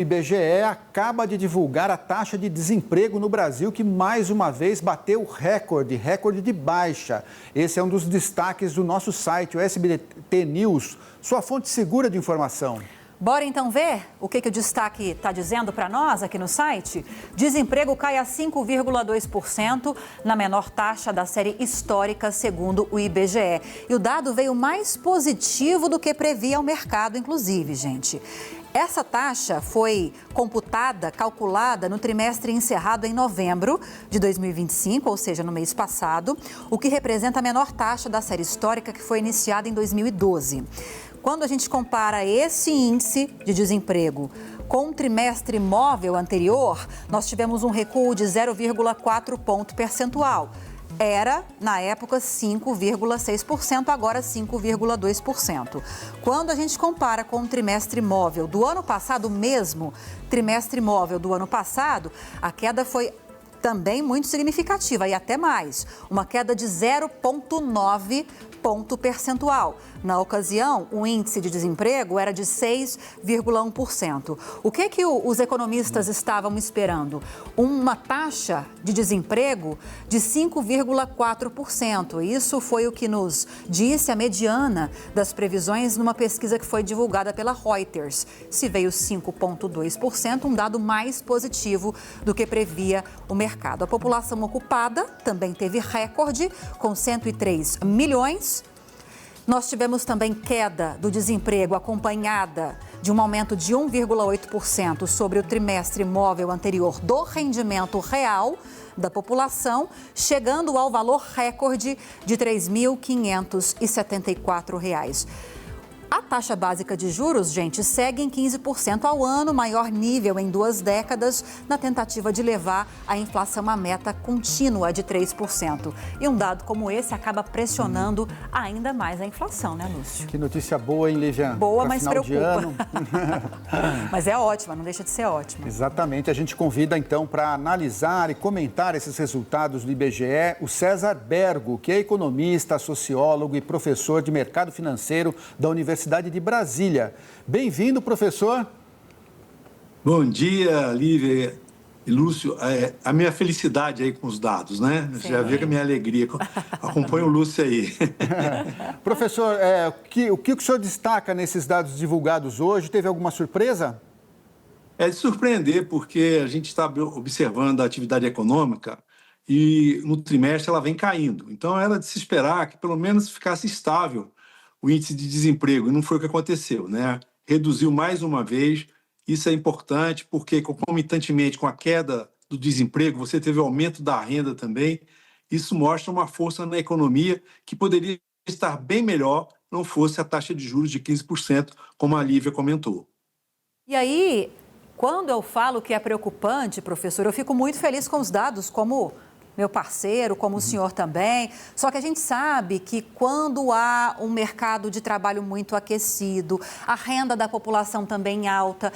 O IBGE acaba de divulgar a taxa de desemprego no Brasil, que mais uma vez bateu recorde de baixa. Esse é um dos destaques do nosso site, o SBT News, sua fonte segura de informação. Bora então ver o que o destaque está dizendo para nós aqui no site? Desemprego cai a 5,2%, na menor taxa da série histórica, segundo o IBGE. E o dado veio mais positivo do que previa o mercado, inclusive, gente. Essa taxa foi calculada no trimestre encerrado em novembro de 2025, ou seja, no mês passado, o que representa a menor taxa da série histórica que foi iniciada em 2012. Quando a gente compara esse índice de desemprego com o trimestre móvel anterior, nós tivemos um recuo de 0,4 ponto percentual. Era, na época, 5,6%, agora 5,2%. Quando a gente compara com o trimestre móvel do ano passado, o mesmo trimestre móvel do ano passado, a queda foi também muito significativa e até mais, uma queda de 0,9 ponto percentual. Na ocasião, o índice de desemprego era de 6,1%. O que os economistas estavam esperando? Uma taxa de desemprego de 5,4%. Isso foi o que nos disse a mediana das previsões numa pesquisa que foi divulgada pela Reuters. Se veio 5,2%, um dado mais positivo do que previa o mercado. A população ocupada também teve recorde, com 103 milhões. Nós tivemos também queda do desemprego acompanhada de um aumento de 1,8% sobre o trimestre móvel anterior do rendimento real da população, chegando ao valor recorde de R$ 3.574. A taxa básica de juros, gente, segue em 15% ao ano, maior nível em 2 décadas, na tentativa de levar a inflação à meta contínua de 3%. E um dado como esse acaba pressionando ainda mais a inflação, né, Lúcio? Que notícia boa, hein, Lívia? Boa, mas final preocupa. Mas é ótima, não deixa de ser ótima. Exatamente. A gente convida, então, para analisar e comentar esses resultados do IBGE, o César Bergo, que é economista, sociólogo e professor de mercado financeiro da Universidade de Brasília. Bem-vindo, professor. Bom dia, Lívia e Lúcio. A minha felicidade aí com os dados, né? Você já vê que a minha alegria. Acompanha o Lúcio aí. Professor, o que o senhor destaca nesses dados divulgados hoje? Teve alguma surpresa? É de surpreender, porque a gente está observando a atividade econômica e no trimestre ela vem caindo. Então, era de se esperar que pelo menos ficasse estável o índice de desemprego, e não foi o que aconteceu, né? Reduziu mais uma vez. Isso é importante porque, concomitantemente com a queda do desemprego, você teve o aumento da renda também. Isso mostra uma força na economia que poderia estar bem melhor não fosse a taxa de juros de 15%, como a Lívia comentou. E aí, quando eu falo que é preocupante, professor, eu fico muito feliz com os dados, como meu parceiro, como o senhor também. Só que a gente sabe que quando há um mercado de trabalho muito aquecido, a renda da população também alta,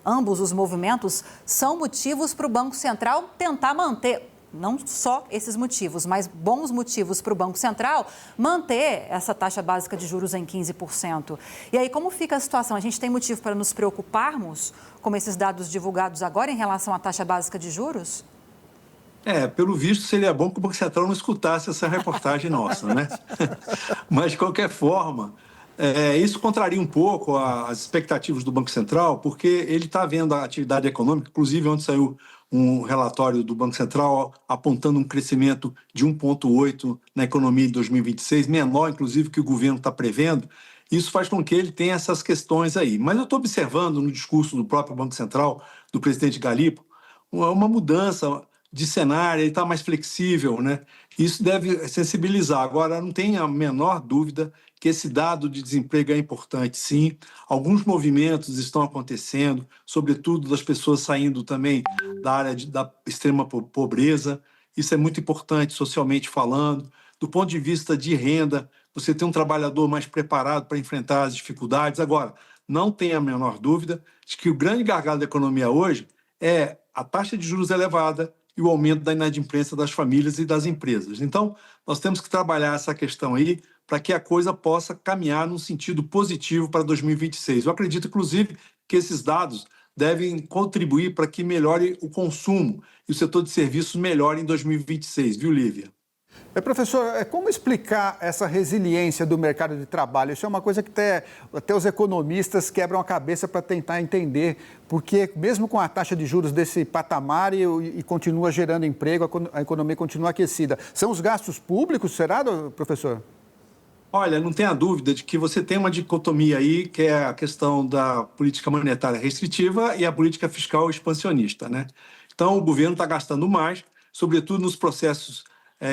ambos os movimentos são motivos para o Banco Central tentar manter, não só esses motivos, mas bons motivos para o Banco Central manter essa taxa básica de juros em 15%. E aí, como fica a situação? A gente tem motivo para nos preocuparmos com esses dados divulgados agora em relação à taxa básica de juros? Pelo visto, seria bom que o Banco Central não escutasse essa reportagem nossa, né? Mas, de qualquer forma, isso contraria um pouco as expectativas do Banco Central, porque ele está vendo a atividade econômica, inclusive ontem saiu um relatório do Banco Central apontando um crescimento de 1,8% na economia em 2026, menor, inclusive, que o governo está prevendo. Isso faz com que ele tenha essas questões aí. Mas eu estou observando no discurso do próprio Banco Central, do presidente Galipo, uma mudança de cenário, ele está mais flexível, né? Isso deve sensibilizar. Agora, não tem a menor dúvida que esse dado de desemprego é importante, sim. Alguns movimentos estão acontecendo, sobretudo das pessoas saindo também da área da extrema pobreza. Isso é muito importante, socialmente falando. Do ponto de vista de renda, você tem um trabalhador mais preparado para enfrentar as dificuldades. Agora, não tem a menor dúvida de que o grande gargalo da economia hoje é a taxa de juros elevada e o aumento da inadimplência das famílias e das empresas. Então, nós temos que trabalhar essa questão aí para que a coisa possa caminhar num sentido positivo para 2026. Eu acredito, inclusive, que esses dados devem contribuir para que melhore o consumo e o setor de serviços melhore em 2026, viu, Lívia? Professor, como explicar essa resiliência do mercado de trabalho? Isso é uma coisa que até os economistas quebram a cabeça para tentar entender, porque mesmo com a taxa de juros desse patamar e continua gerando emprego, a economia continua aquecida. São os gastos públicos, será, professor? Olha, não tenha dúvida de que você tem uma dicotomia aí, que é a questão da política monetária restritiva e a política fiscal expansionista, né? Então, o governo está gastando mais, sobretudo nos processos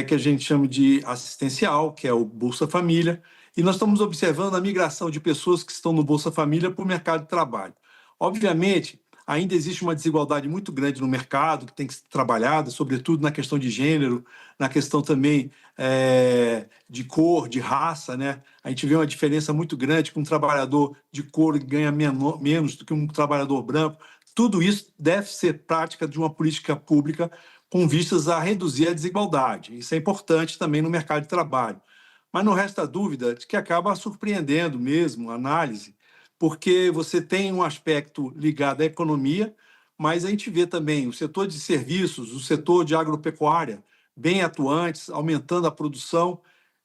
que a gente chama de assistencial, que é o Bolsa Família, e nós estamos observando a migração de pessoas que estão no Bolsa Família para o mercado de trabalho. Obviamente, ainda existe uma desigualdade muito grande no mercado, que tem que ser trabalhada, sobretudo na questão de gênero, na questão também de cor, de raça, né? A gente vê uma diferença muito grande que um trabalhador de cor ganha menos do que um trabalhador branco. Tudo isso deve ser prática de uma política pública com vistas a reduzir a desigualdade. Isso é importante também no mercado de trabalho. Mas não resta dúvida de que acaba surpreendendo mesmo a análise, porque você tem um aspecto ligado à economia, mas a gente vê também o setor de serviços, o setor de agropecuária bem atuantes, aumentando a produção,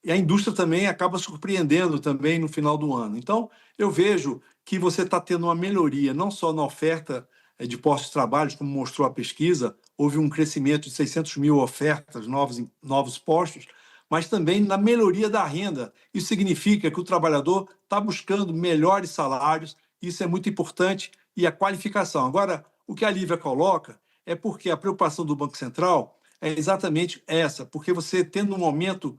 e a indústria também acaba surpreendendo também no final do ano. Então, eu vejo que você está tendo uma melhoria, não só na oferta de postos de trabalho, como mostrou a pesquisa, houve um crescimento de 600 mil ofertas, novos postos, mas também na melhoria da renda. Isso significa que o trabalhador está buscando melhores salários, isso é muito importante, e a qualificação. Agora, o que a Lívia coloca é porque a preocupação do Banco Central é exatamente essa, porque você tendo um aumento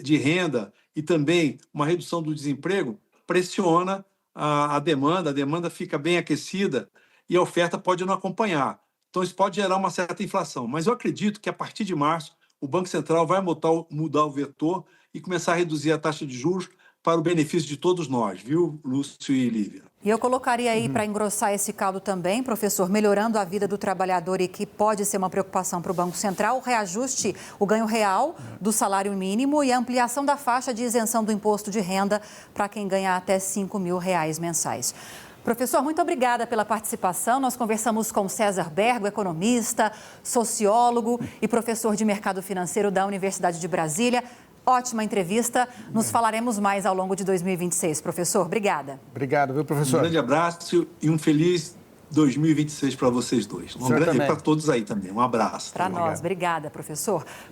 de renda e também uma redução do desemprego, pressiona a demanda fica bem aquecida e a oferta pode não acompanhar. Então, isso pode gerar uma certa inflação. Mas eu acredito que, a partir de março, o Banco Central vai mudar o vetor e começar a reduzir a taxa de juros para o benefício de todos nós, viu, Lúcio e Lívia? E eu colocaria aí, para engrossar esse caldo também, professor, melhorando a vida do trabalhador e que pode ser uma preocupação para o Banco Central, o reajuste, o ganho real do salário mínimo e a ampliação da faixa de isenção do imposto de renda para quem ganha até R$5 mil mensais. Professor, muito obrigada pela participação. Nós conversamos com César Bergo, economista, sociólogo e professor de mercado financeiro da Universidade de Brasília. Ótima entrevista. Nos falaremos mais ao longo de 2026. Professor, obrigada. Obrigado, viu, professor? Um grande abraço e um feliz 2026 para vocês dois. E para todos aí também. Um abraço. Para nós. Obrigada, professor.